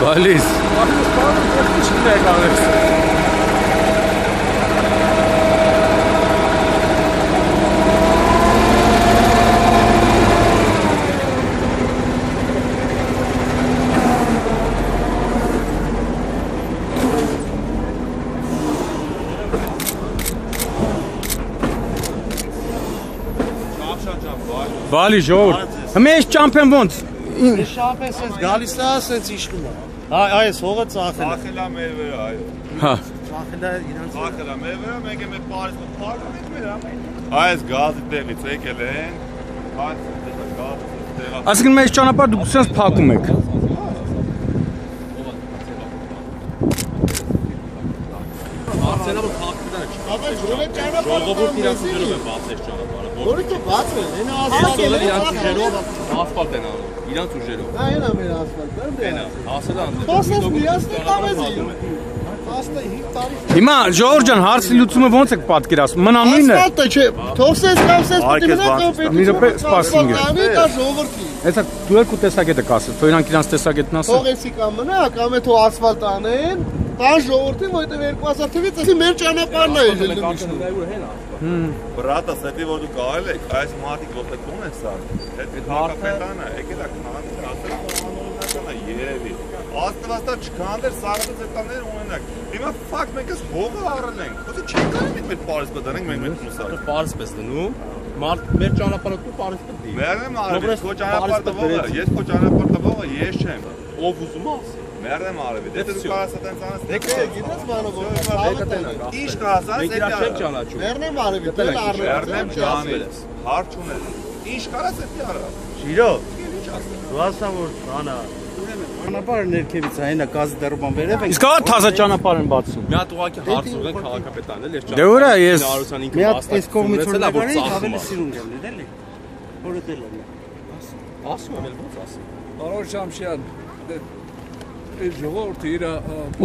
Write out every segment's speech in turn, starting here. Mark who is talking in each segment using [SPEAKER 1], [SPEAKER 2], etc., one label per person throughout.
[SPEAKER 1] Գալիս։ Բալի ժողովուրդ։ Հիմա ես ճամփեն ոնց։
[SPEAKER 2] Ես շապեն սենց գալիս է, սենց իշխում է։ Այս հողը ծախել է։
[SPEAKER 3] Ծախել է մեր վրա, այո։
[SPEAKER 1] Հա։
[SPEAKER 2] Ծախել է իրանց։
[SPEAKER 3] Ծախել է մեր վրա, մենք եմ այդ Փարիզը փակում ենք մեր ամեն։ Այս գազի տեղից եկել են։ Այս գազը տեղը։
[SPEAKER 1] Այսինքն մեր ճանապարհ դուք սենց փակում եք։
[SPEAKER 4] Արցենալը քաղաքական չի։
[SPEAKER 2] Ապա ո՞ր է ճանապարհը։
[SPEAKER 4] Ժողովուրդ իրանց ուժերով են բացել ճանապարհը։
[SPEAKER 2] Որը դե բացվել, հենա
[SPEAKER 4] Ասել
[SPEAKER 2] ասֆալտ։
[SPEAKER 4] իրանց ուժերով ասֆալտ են անում։ Իրանց ուժերով։
[SPEAKER 2] Դա հենա մեր ասֆալտը,
[SPEAKER 4] Հենա, ասել են։
[SPEAKER 2] Խոսես միացնի տավեզի։ 15 տարի։
[SPEAKER 1] Հիմա ժողովուրդ ջան, հարցի լուծումը ոնց եք պատկերացնում։ Մնա նույնն է։
[SPEAKER 2] Ասֆալտը չէ, թողսես կամ սես պիտի մնա կամ
[SPEAKER 1] Մի րոպե սպասում գե։
[SPEAKER 2] Դա ժողովրդի։
[SPEAKER 1] Հեսա դու երկու տեսակետ եք ասել, թող իրանք իրանց տեսակետն ասեն։
[SPEAKER 2] Թողեցի կամ մնա, կամ է թող ասֆալտ անեն, տան ժողովրդին, որտեղ 2000 թվից էսի մեր ճանապարհն է ելել միշտ։
[SPEAKER 3] Բրատա, սեդի որ դու կարել եք, այս մարդիկ ոտեք ուն են սարք։ Այդ քաղաքապետանը եկել է քաղաքապետը ասել է անօրինական է երևի։ Աստվածա չքանդեր սարքած էտաներ ունենակ։ Հիմա ֆակտ մենք էս հողը առել ենք։ Ոսի չենք կարող մեր Փարիզ պատանենք մենք մեր մուսակ։
[SPEAKER 4] Պարսպես դնում։ Մեր ճանապարհը դու պարսպես դի։
[SPEAKER 3] Մերնեմ արել, քո ճանապարհ տվողը, ես քո ճանապարհ տվողը ես չեմ։
[SPEAKER 4] Ով ուզում է։
[SPEAKER 3] Մերնեմ արել, դե դու կարաս այդպես անես։
[SPEAKER 2] Գիտես բանը որ
[SPEAKER 3] Ինչ կարաս
[SPEAKER 4] Մենք իրար չենք ճանաչում։
[SPEAKER 2] Մեռնեմ արևի, դել առնեմ։
[SPEAKER 3] Մերնեմ ջանել ես։ Հարց ունես։ Ինչ կարաս այդպես արա։
[SPEAKER 2] Շիրո։ Դու ասա որ անա ճանապարհը ներքևից է, հենա գազի դերուբան վերև ենք։
[SPEAKER 1] Իսկ հա թազա ճանապարհ են բացում։
[SPEAKER 4] Մի հատ ուղղակի հարց ուղղեն քաղաքապետանն էլ ես
[SPEAKER 1] Դե ուրա ես
[SPEAKER 2] Մի հատ այս կողմից որ նկարի ավելի սիրուն գալի, էլի։ Որը դել է։
[SPEAKER 4] ասում եմ ոնց ասեմ։
[SPEAKER 5] Պարոն Շամշյան, ժողովուրդը իր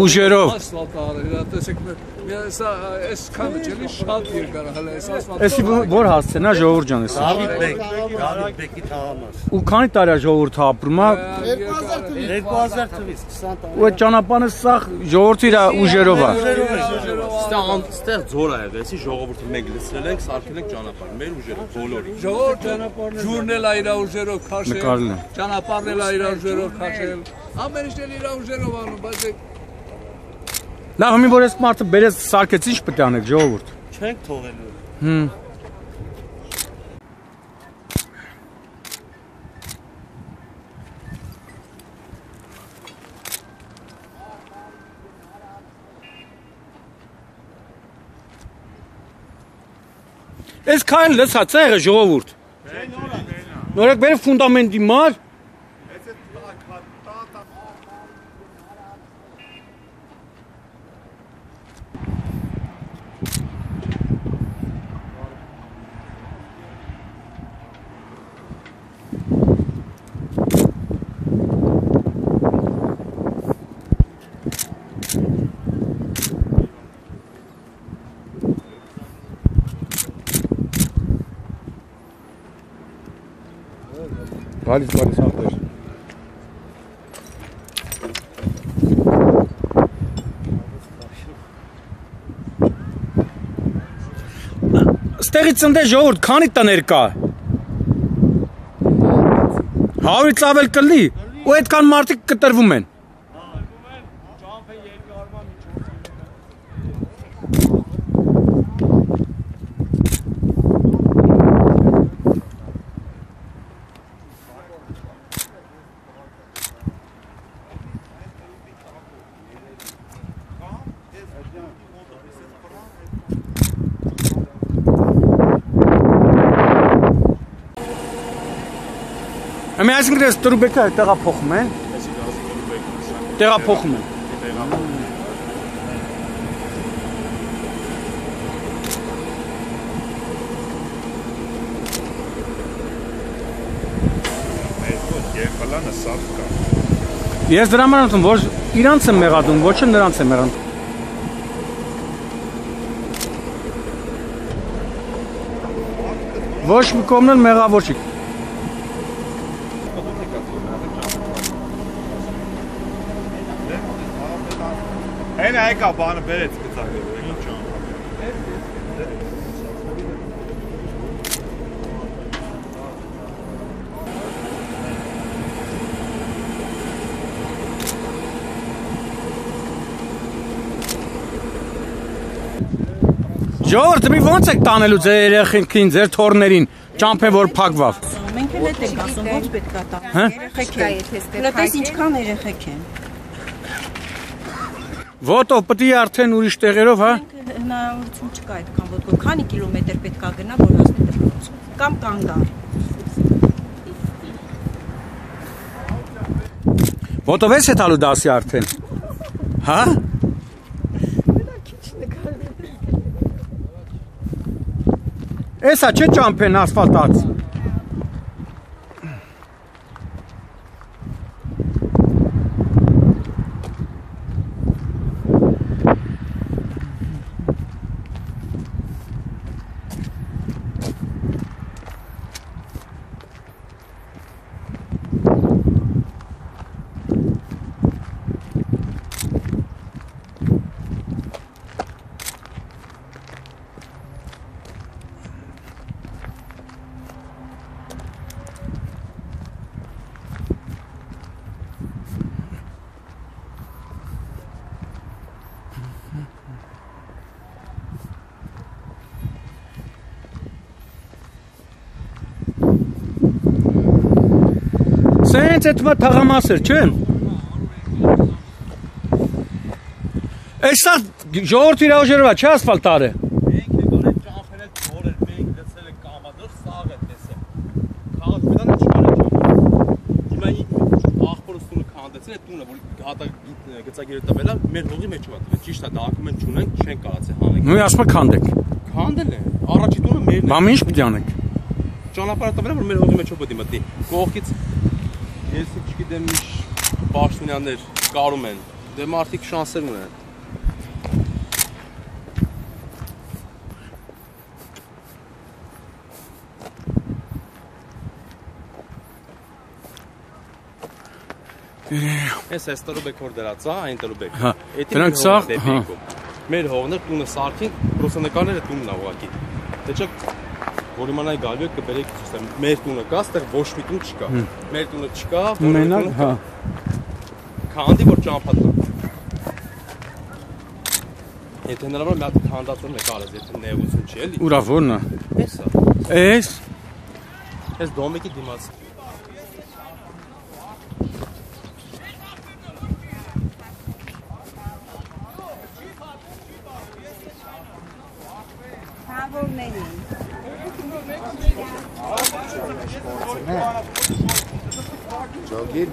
[SPEAKER 1] ուժերով
[SPEAKER 5] ասֆալտ արել, տեսեք սա այսքանը չէ՞ շատ երկար հələ այս ասֆալտը։
[SPEAKER 1] Էսի որ հասցենա ժողովուրդ ջան էսի։
[SPEAKER 2] Դավիթ Բեկի թաղամաս։
[SPEAKER 1] Ու քանի տարի է ժողովուրդը ապրում է։
[SPEAKER 2] 2000 թվից 20 տարի։
[SPEAKER 1] Ու այդ ճանապարհը սա ժողովուրդը իր ուժերով է։
[SPEAKER 4] Ստեղ ձոր է եղել, էսի ժողովուրդը մենք լցրել ենք, սարքել ենք ճանապարհ, մեր ուժերով բոլորի։
[SPEAKER 5] Ժողովուրդ ջուրն էլ իր ուժերով քաշել։ Ճանապարհն էլ իր ուժերով քաշել։ Ամեն ինչ էլ իր ուժերով անում, բայց
[SPEAKER 1] Լավ, հիմա որ այս մարդը բերեց սարքեց, ինչ պետք է անեք ժողովուրդ։
[SPEAKER 2] Չենք թողելու։
[SPEAKER 1] Այս քայլը լսած է եղել ժողովուրդ։ Նորեք բերեք ֆունդամենտի մար։ Գալիս ապեր։ Ստեղից ընդ է ժողովուրդ, քանի տներ կա։ 100-ից ավել կլի, ու այդքան մարդիկ կտրվում են։ Ամեն այսինքն ես տրուբեկը տեղափոխում են։ Տեղափոխում են։
[SPEAKER 3] Երբ հլանը սարք կա։
[SPEAKER 1] Ես դրա համար եմ որ իրանց եմ մեղադրում, ոչ թե նրանց եմ մեղադրում։ Ոչ մի կողմն էլ մեղավոր չի։
[SPEAKER 3] Հենա եկա բանը բերեց գծակը։
[SPEAKER 1] Ժողովուրդ, մի ոնց եք տանելու ձեր երեխեքին, ձեր թոռներին, ճամփեն որ փակվավ։
[SPEAKER 6] Մենք էլ հետ ենք ասում, ոնց պետք է տան։ Երեխեք է, նայես ինչքան երեխեք են։
[SPEAKER 1] Ոտով պետք է արդեն ուրիշ տեղերով, հա։
[SPEAKER 6] Հնարավորություն չկա այդքան ոտքով, քանի կիլոմետր պետք է գնա, որ հասնի դպրոց։ Կամ կանգա։
[SPEAKER 1] Ոտով ես հետալու դասի արդեն։ Հա։ Էսա չէ ճամփեն ասֆալտած։ Սենց այդ մա թաղամասեր, չէ՞։ Էսա ժողովուրդ իր ուժերով է, չէ՞ ասֆալտարը։
[SPEAKER 4] Մենք եկան այդ ճամփերել թորեր, մենք լցել ենք կամադոր, սաղ է տեսել։ Քաղաք պետք է չկարեք։ Հիմա աղբորստունը քանդեցին այդ տունը, որ հատա գծագիրը տվել է, մեր հողի մեջ ո՞վ է տվել։ Ճիշտ է, դակումենտ չունենք, չենք կարացել հանենք։
[SPEAKER 1] Նույն ասում քանդեք։
[SPEAKER 4] Քանդել է։ Առաջի տունը մերն է։
[SPEAKER 1] Բա ինչ պետք է անենք։
[SPEAKER 4] Ճանապարհը տվել է, որ մեր հողի մեջ ո՞վ պետք է մտնի։ Կողքից ես չգիտեմ ինչ պաշտոնյաներ կարում են։ Դե մարդիկ շանսեր ունեն։ Ես այս տրուբեք որ դրած է, այն տրուբեք։
[SPEAKER 1] Դրանք սա, հա։
[SPEAKER 4] Մեր հողներ տունը սարքին, պրոցենտալները տունն է ուղղակի։ Դե չէ որ իմանայի գալու եք կբերեք ցույց մեր տունը կա, այստեղ ոչ մի տուն չկա։ Մեր տունը չկա,
[SPEAKER 1] մենակ, հա։
[SPEAKER 4] Քանդի որ ճամփա տա։ Եթե հնարավոր մի հատ քանդածորն է կարես, եթե նեղություն չի էլի։
[SPEAKER 1] Ուրա որն է։
[SPEAKER 4] Էսա։
[SPEAKER 1] Էս։
[SPEAKER 4] Էս դոմեկի դիմաց։
[SPEAKER 6] Հավորներին։
[SPEAKER 2] Ջոգիր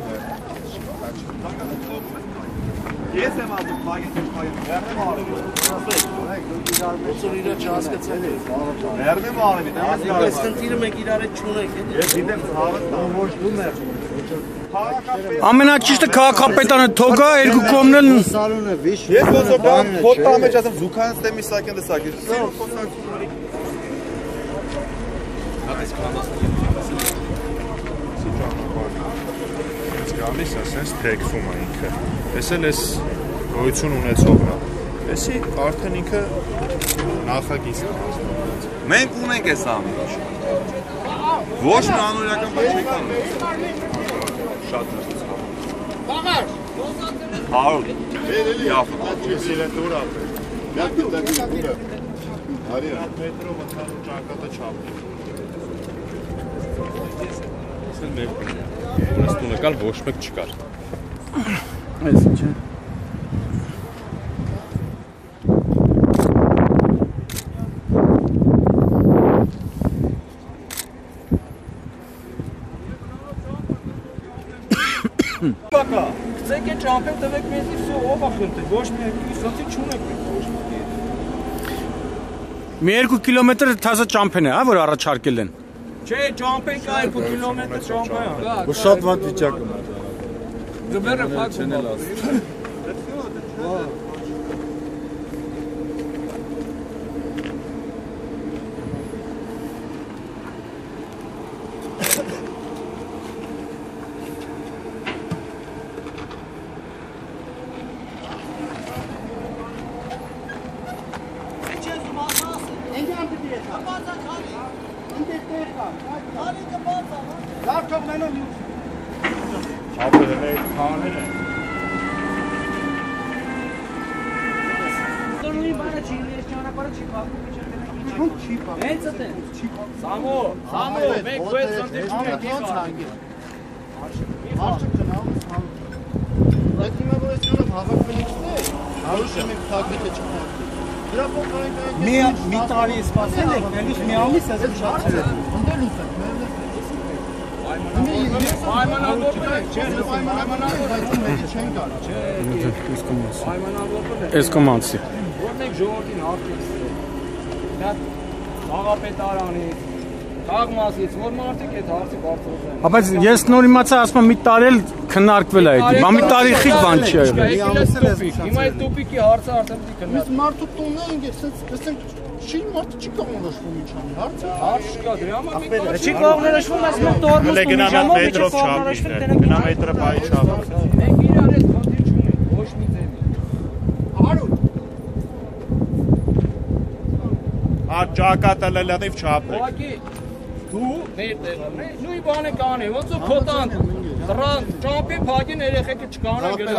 [SPEAKER 3] Ես եմ ասում, փագին վերնեմ արևի։
[SPEAKER 4] Ոսոր իրար չհասկացել է։
[SPEAKER 3] Վերնեմ արևի, դա
[SPEAKER 4] Այս խնդիրը մենք իրար հետ չունենք։
[SPEAKER 3] Ես գիտեմ ցավը ոչ դու մեր։
[SPEAKER 1] Ամենաճիշտը քաղաքապետարանը թողա երկու կողմն էլ
[SPEAKER 2] Սալոնը վիշ։
[SPEAKER 3] Ես ոնց որ բան քոտա մեջ ասեմ զուքանց դեմի սակեն դեսակի։
[SPEAKER 4] Այս քանդածը
[SPEAKER 7] Գալիս է սենց թեքվում է ինքը։ Էս էլ էս գոյություն ունեցողն է։ Էսի արդեն ինքը նախագիծ է։
[SPEAKER 3] Մենք ունենք այս ամենը։ Ոչ մի անօրինական բան չենք անում։ Շատ լավ։ Բաղար։ Հարու։ Եվ
[SPEAKER 7] Սիլենտուր է։
[SPEAKER 2] Մեկ դեպի Արի։
[SPEAKER 7] Մետրով ընդհանուր ճակատը չափի։
[SPEAKER 4] Ես էլ մեր Ես տունը կալ ոչ մեկ չկար։
[SPEAKER 1] Այս ինչ է։
[SPEAKER 5] Բակա, գցեք է ճամփեր տվեք մեզ վсё ով է խնդրի, ոչ մի խնդրի չունենք մենք ոչ մի։
[SPEAKER 1] Մի 2 կիլոմետր թազա ճամփեն է, հա, որ առաջարկել են։
[SPEAKER 5] Չէ, ճամփեն կա 2 կիլոմետր ճամփա է։
[SPEAKER 2] Որ շատ վատ վիճակում է։
[SPEAKER 5] Գմերը փակում է։
[SPEAKER 8] մի տարի սպասել եք, նելուց մի ամիս ես շացել եք։
[SPEAKER 1] Էսկոմանցի։
[SPEAKER 5] Որն եք ժողովրդին հարցից։ Դա Աղապետարանի Թաղմասից, որ մարդիկ այդ հարցի բարձրացան։
[SPEAKER 1] Բայց ես նոր իմացա, ասում եմ մի տարի էլ քննարկվել է այդ։ Բա մի տարի խիղճ բան չի եղել։
[SPEAKER 5] Հիմա այդ տոպիկի հարցը արդեն պիտի քննարկվի։
[SPEAKER 2] Իսկ մարդու տունն է ինքս, ասենք, չի մարդը չի կողնորոշվում ինչանի հարցը։
[SPEAKER 5] Հարց չկա, դրա համար մի կողմ
[SPEAKER 6] Չի կողնորոշվում, ասում եմ տորմուս ու միջամով չի կողնորոշվում, դրանք
[SPEAKER 7] գնա մետրը բայ չափ։
[SPEAKER 5] մենք իրար հետ խնդիր չունենք, ոչ մի ձևի։
[SPEAKER 7] Ճակատը լլադիվ չափ։
[SPEAKER 5] Ուղղակի դու մեր տեղում ես, նույն բանը կանի, ոնց ու քոտան, դրան ճամփի փակին երեխեքը չկանան գնալ։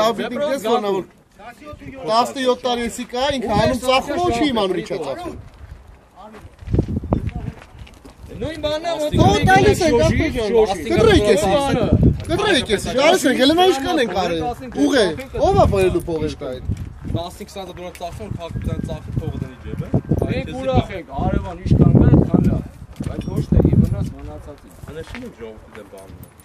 [SPEAKER 2] 17 տարի էսի կա, ինքը հանում ծախում ու չի իմանում ինչա ծախում։
[SPEAKER 5] Նույն բանն է ոնց
[SPEAKER 2] Ո՞վ տալիս եք կտրեք էսի։ Կտրեք էսի, գալիս եք, հելնա ինչ կանենք արել։ Ուղե, ով է բերելու փողեր կա այդ։
[SPEAKER 4] 15-20 դոլար ծախսում քաղաքության ծախսի փողը դնի ջեբը։
[SPEAKER 5] մենք ուրախ ենք, արևան իշքան կա, այդքան լավ։ Բայց ոչ թե իվնաս մնացածի։
[SPEAKER 4] Անշին ու ժողովրդի դեմ բանն է։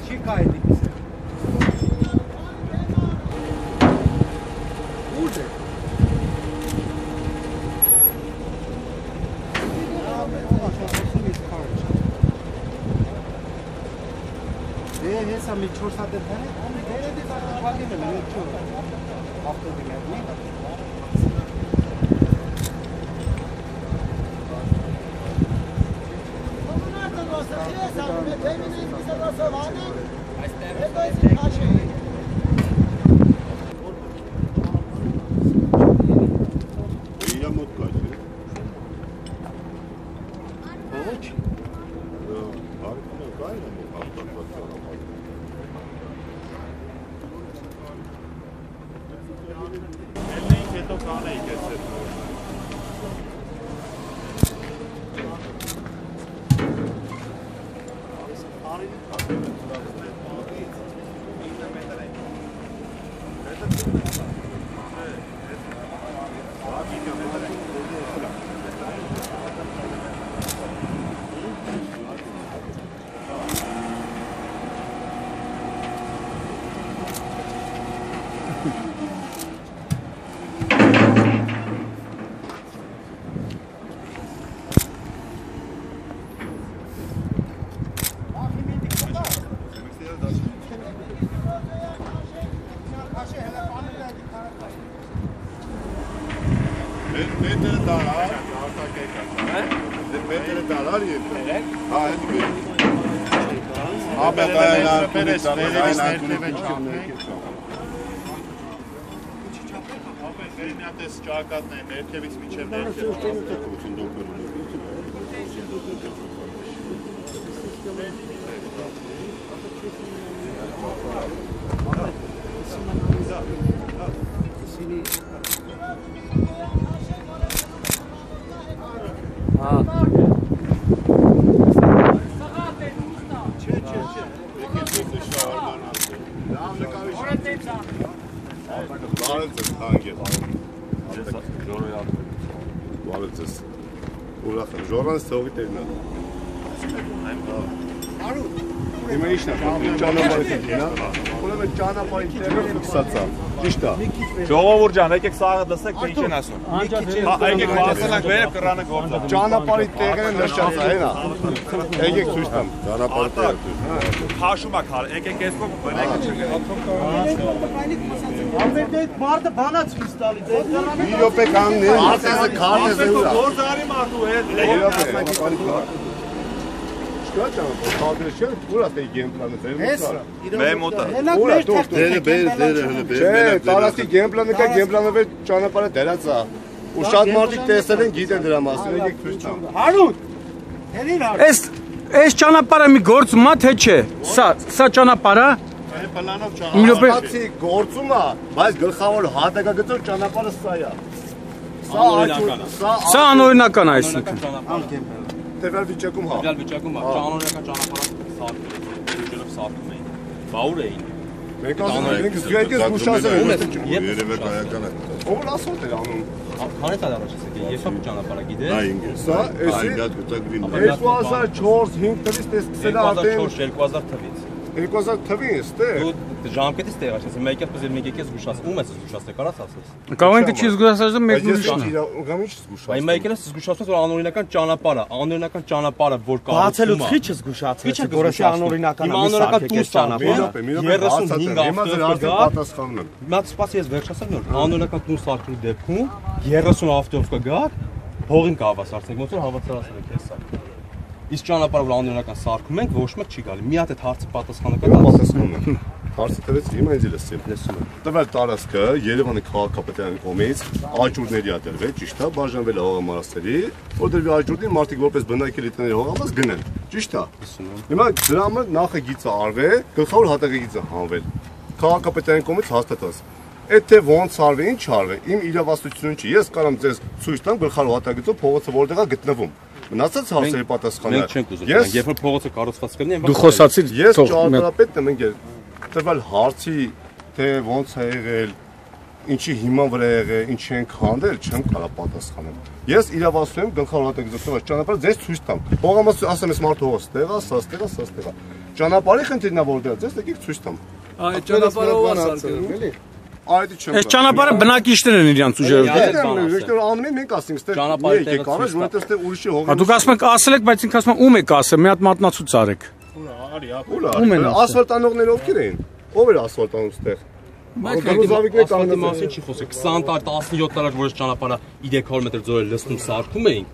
[SPEAKER 8] Չի կա այդ Ուր է։ Հեսա մի 4 հատ են դարել, դերեդի փակել եմ, մի 4 ավտոդին եմ։
[SPEAKER 7] Ճակատն է, ներքևից մինչև
[SPEAKER 3] Ժորանս թողի տերնա։
[SPEAKER 9] Հիմա ի՞նչն է, ճանապարհի դինա։ Ուրեմն ճանապարհի տեղը ֆիքսած է։ Ճիշտ է։
[SPEAKER 3] Ժողովուրդ ջան, եկեք սաղը լսեք, թե ինչ են ասում։ Եկեք բացելանք վերև կռանը գործա։
[SPEAKER 9] Ճանապարհի տեղը նշած է, հենա։ Եկեք ցույց տամ։ Ճանապարհի տեղը։
[SPEAKER 3] Քաշում ա քար, եկեք ես կողմ բնեք չգա։
[SPEAKER 8] Ամենից մարդը բանաց ցույց տալի։
[SPEAKER 9] Մի րոպե կանգնի, ասես քարն է զուրա։
[SPEAKER 3] Գործարի մարդու հետ։
[SPEAKER 9] Խաղեր չէ, ուր ասե գեյմպլանը դեր մոտա։
[SPEAKER 3] Մեր մոտա։
[SPEAKER 9] Ուրա դերը տարածքի գեյմպլանը կա, գեյմպլանը վեր ճանապարհը դերած է։ Ու շատ մարդիկ տեսել են, գիտեն դրա մասին, եկեք ցույց տամ։
[SPEAKER 8] Հարուտ։ Հենին հարուտ։
[SPEAKER 1] Այս ճանապարհը մի գործում է, թե չէ։ Սա ճանապարհը։
[SPEAKER 9] Պլանով ճանապարհի գործում է, բայց գլխավոր հատակագծով ճանապարհը սա է։
[SPEAKER 1] Սա անօրինական է այսինքն։
[SPEAKER 9] Տվյալ վիճակում հա։
[SPEAKER 4] Տվյալ վիճակում հա, ճանոնական ճանապարհը սարքում էին։ Բաուր էին։
[SPEAKER 9] Մենք ասում ենք զույգը զգուշացել ենք։
[SPEAKER 3] Երևի կայական է։
[SPEAKER 9] Ով ասոտ է անում։
[SPEAKER 4] Քանի տարի առաջ եկեք, եսա ճանապարհը գիտես։
[SPEAKER 3] Նա ինգես։
[SPEAKER 9] Սա էսի 2004-5 թվականից սկսել է արդեն
[SPEAKER 4] 2000 թվականից։
[SPEAKER 9] 2000 թվականից, ստե։
[SPEAKER 4] Դու ժամկետից տեղ ասես, մեկ էլ պես մեկ եկես զգուշացես, ում ես զգուշացել, կարաս ասես։
[SPEAKER 1] Կարող ենք չի զգուշացել մեկ ուրիշն է։
[SPEAKER 9] Ուրեմն ինչ զգուշացել։
[SPEAKER 4] Բայց մեկ էլ ես զգուշացել, որ անօրինական ճանապարհը, որ կա։
[SPEAKER 8] Բացելուց քիչ ես զգուշացել, որոշի անօրինական է,
[SPEAKER 4] Մատ սպասի ես վերջացել նոր անօրինական տուն սարքելու դեպքում 30 ավտոբուս կգա, փողին կհավասարցնենք, ոնց որ հավասարացել եք հեսա։ Իսկ ճանապարհը որ անօրինական սարքում ենք, ոչ մեկ չի գալի։ Մի հատ այդ հարցը պատասխանը կա։
[SPEAKER 9] Հարցը տվեց հիմա ինձ լսեմ։ Տվյալ տարածքը Երևանի քաղաքապետարանի կողմից աճուրների ա դրվել, ճիշտ է, բաժանվել է հողամարասերի, որ դրվի աճուրդին մարդիկ որպես բնակելի տների հողամաս գնեն, ճիշտ է։ Հիմա դրա համար նախագիծը արվել, գլխավոր հատակագիծը հանվել։ Քաղաքապետարանի կողմից հաստատված։ Այդ թե ոնց արվի, ինչ արվի, իմ իրավասությունը չի։ Ես կարող եմ ձեզ ցույց տամ գլխավոր հատակագծով փողոցը որտեղ է գտնվում։ Մնացած հարցերի պատասխանը։
[SPEAKER 4] Մենք չենք ուզում, երբ որ փողոցը կառուցված կլինի,
[SPEAKER 1] Դու խոսացիր,
[SPEAKER 9] ես ճարտարապետն եմ ընկեր։ Տվյալ հարցի թե ոնց է եղել, ինչի հիման վրա եղել, ինչ են քանդել, չեմ կարող պատասխանել։ Ես իրավասու եմ գլխավոր հատակագծով ճանապարհը ձեզ ցույց տամ։ Հողամաս ասեմ ես մարդու հողս տեղա, սա տեղա, սա տեղա։ Ճանապարհի խնդիրն է որտեղ ձեզ եկեք ցույց տամ։
[SPEAKER 5] Այդ ճանապարհը ո՞վ ասարկել։
[SPEAKER 9] Այդ չեմ։
[SPEAKER 1] Այս ճանապարհը բնակիչներ են իրանց ուժերով։
[SPEAKER 9] Դե անունը մենք ասենք, ստեղ եկեք առաջ, որովհետև ստեղ ուրիշի հողը։
[SPEAKER 1] Դուք ասում եք ասել եք, բայց ինքը ասում է ում եք ասել, մի հատ մատնացույց արեք։
[SPEAKER 9] Ում են ասֆալտանողները ովքեր էին։ Ով էր ասֆալտանում ստեղ։
[SPEAKER 4] Ասֆալտի մասին չի խոսքը 20 տարի 17 տարի որ ճանապարհը 300 մետր ձորը լցնում սարքում էին։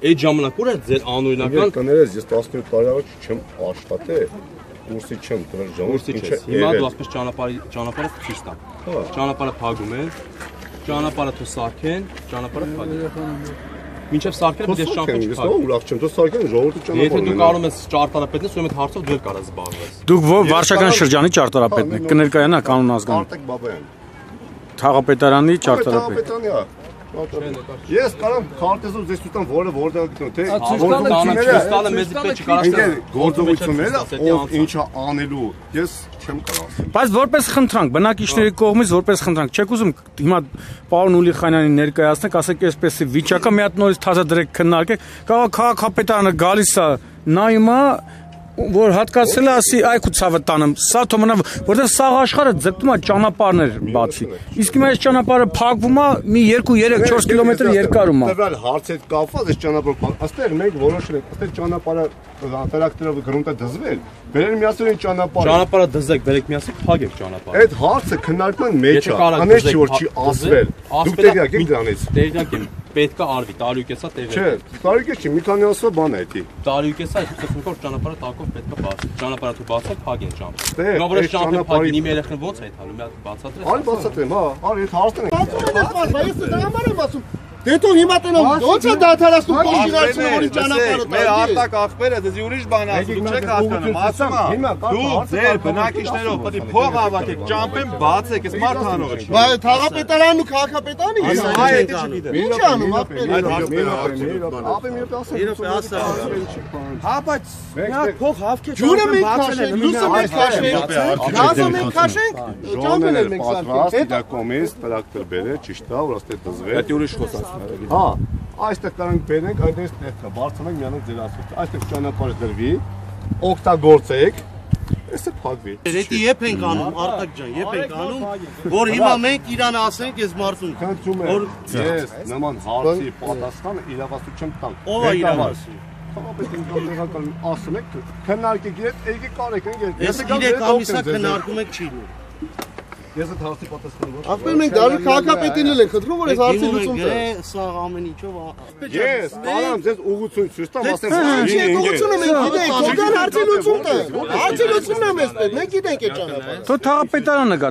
[SPEAKER 4] Այդ ժամանակ ուր է ձեր անօրինական
[SPEAKER 9] կներես, ես 17 տարի առաջ չեմ աշխատել։ Կուրսի չեմ տվել ժամանակ։
[SPEAKER 4] Հիմա դու ասես ճանապարհը ցույց տամ։ Ճանապարհը փակում են, ճանապարհը თუ սարքեն, ճանապարհը փակեն։ Մինչև սարքելը դες ճանապարհը չփակեն։
[SPEAKER 9] Ես ուրախ չեմ, դու սարքեն ժողովուրդը ճանապարհ։
[SPEAKER 4] Եթե դու կարող ես ճարտարապետն ես, ուրեմն այդ հարցով դու կարաս զբաղվես։
[SPEAKER 1] Դուք վարչական շրջանի ճարտարապետն եք, կներկայանա կանոն ազգան։
[SPEAKER 9] Արտակ Բաբայան։
[SPEAKER 1] Թաղապետարանի ճարտարապետ։
[SPEAKER 9] Թաղապետարանի է։ Ես կարող քարտեզով ձեզ ցույց տամ, որը որտեղ գտնվում, թե
[SPEAKER 4] գործողությունները մեզ պետք չկարաս
[SPEAKER 9] գործողությունները ով ինչա անելու, ես չեմ կարող ասել։
[SPEAKER 1] Բայց որպես խնդրանք, բնակիչների կողմից որպես խնդրանք, չեք ուզում հիմա պարոն Ուլիխանյանին ներկայացնեք, ասեք այսպեսի վիճակը մի հատ նորից թազա դրեք քննարկեք, քաղաքապետարանը գալիս է նայում է որ հատկացել է ասի այքու ցավը տանեմ սա թող մնա որտեղ սաղ աշխարհը ձգտում է ճանապարհներ բացի իսկ հիմա այս ճանապարհը փակվում է մի 2-3-4 կիլոմետր երկարում է
[SPEAKER 9] տվյալ հարց հետ կապված այս ճանապարհը աստեղ մենք որոշել ենք աստեղ ճանապարհը տրակտորով գրունտը դզվել բերել միասին
[SPEAKER 4] ճանապարհը դզեք բերեք միասին փակեք ճանապարհը
[SPEAKER 9] այդ հարցը քննարկման մեջ է անես չի որ չի ասվել դուք տեղյակ եք դրանից
[SPEAKER 4] տեղյակ եմ պետք է արվի տարիուկեսա տեղյակ
[SPEAKER 9] չէ տարիուկես չի մի քանի ասա բան է դա
[SPEAKER 4] տարիուկեսա այս ցույցով ճանապարհը տակով պետք է բացի ճանապարհը თუ բացեք փակեն ճանապարհը նորմալ ճանապարհը փակին իմ երեխան ո՞նց է այդալու մի հատ բացատրես
[SPEAKER 9] արի բացատրեմ հա արի այդ հարցն է
[SPEAKER 2] բայց ես դրա համար եմ ասում դե դու հիմա տենով ո՞նց է դադարացնում փոշիացնում որ ճանապարհը
[SPEAKER 3] մեր արտակ ախպերը դեզի ուրիշ բան ասում չեք հասկանում ասում դու ձեր բնակիչներով պետք է փող հավաքեք ճամփեն բացեք այս մարդ հանողը չի
[SPEAKER 2] բայց թաղապետարանն ու քաղաքապետարանը ինչ անում
[SPEAKER 8] հա բայց նա փող հավքեց
[SPEAKER 2] ջուրը մենք քաշենք լույսը մենք քաշենք գազը մենք քաշենք ճամփեն ենք սարքել
[SPEAKER 9] դա կոմից տրակտոր բերե ճիշտ է որ աստե դզվել
[SPEAKER 3] դա ուրիշ խոսած
[SPEAKER 9] հա այստեղ կարող բերենք այդպես տեղը բարձրանանք միանոց ձեր ասած այստեղ ճանապարհը դրվի օգտագործեք Էսը փակվի։
[SPEAKER 2] Դե եփ ենք անում, Արտակ ջան, եփ ենք անում, որ հիմա մենք իրան ասենք այս մարդուն։
[SPEAKER 9] Խնդրում եմ, ես նման հարցի պատասխանը իրավասություն տանք։
[SPEAKER 2] Ո՞վ է իրավասություն։
[SPEAKER 9] Քաղաքապետին ասում եք, քննարկեք, եկեք կարեք են։
[SPEAKER 2] Ես 3 ամիսա քննարկում եք չի լինում։
[SPEAKER 9] Ես այդ հարցի պատասխանը ոչ։
[SPEAKER 2] Ապա մենք դարի քաղաքապետին էլ ենք խնդրում, որ այս հարցի լուծում տա։ Սա ամեն ինչով
[SPEAKER 9] Ես արամ ձեզ ուղղություն ցույց տամ, ասեմ։
[SPEAKER 2] Ինչ է ուղղությունը մենք գիտենք, որքան հարցի լուծում տա։ Հարցի լուծումն է մեզ պետք, մենք գիտենք այդ ճանապարհը։
[SPEAKER 1] Թո թաղապետարանը գա,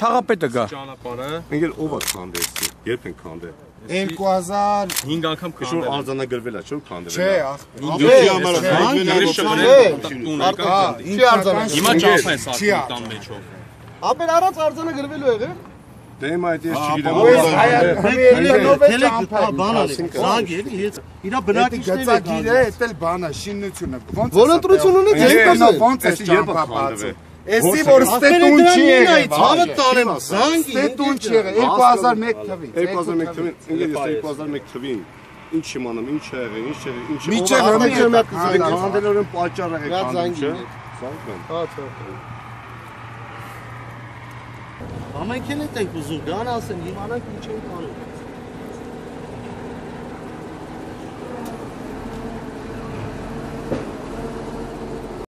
[SPEAKER 1] թաղապետը գա։
[SPEAKER 4] Ճանապարհը
[SPEAKER 9] Ինգել ով է քանդեցի, երբ են քանդել։
[SPEAKER 8] 2005
[SPEAKER 4] անգամ
[SPEAKER 9] Քիշոր արձանագրվել է, չէ՞ քանդվել։
[SPEAKER 8] Չէ,
[SPEAKER 4] Չի արձանագրվել։ Հիմա ճամփա է սարքում տան մեջով։
[SPEAKER 2] Ապեր առած արձանագրվելու եղել։
[SPEAKER 9] Դե հիմա այդ ես չգիտեմ։
[SPEAKER 2] Իրա բնակիչներն
[SPEAKER 8] գծագիրը էտել բանա, շինությունը։
[SPEAKER 2] Որընտրություն ունի
[SPEAKER 8] ոնց է ճամփա բացել։ Էսի որ ստետուն չի եղել,
[SPEAKER 2] ցավը տանեմ զանգի,
[SPEAKER 8] ստետուն չի եղել 2001 թվին։
[SPEAKER 9] 2001 թվին, ինգել ես 2001 թվին ինչ իմանամ, ինչ ա եղել, ինչ եղել, ինչ
[SPEAKER 8] Միջև
[SPEAKER 9] քանդելորեն պատճառ եղել քանդել, չէ՞։
[SPEAKER 2] Ամենքին ենք ուզում գան ասեն, իմանանք ինչ ենք անում։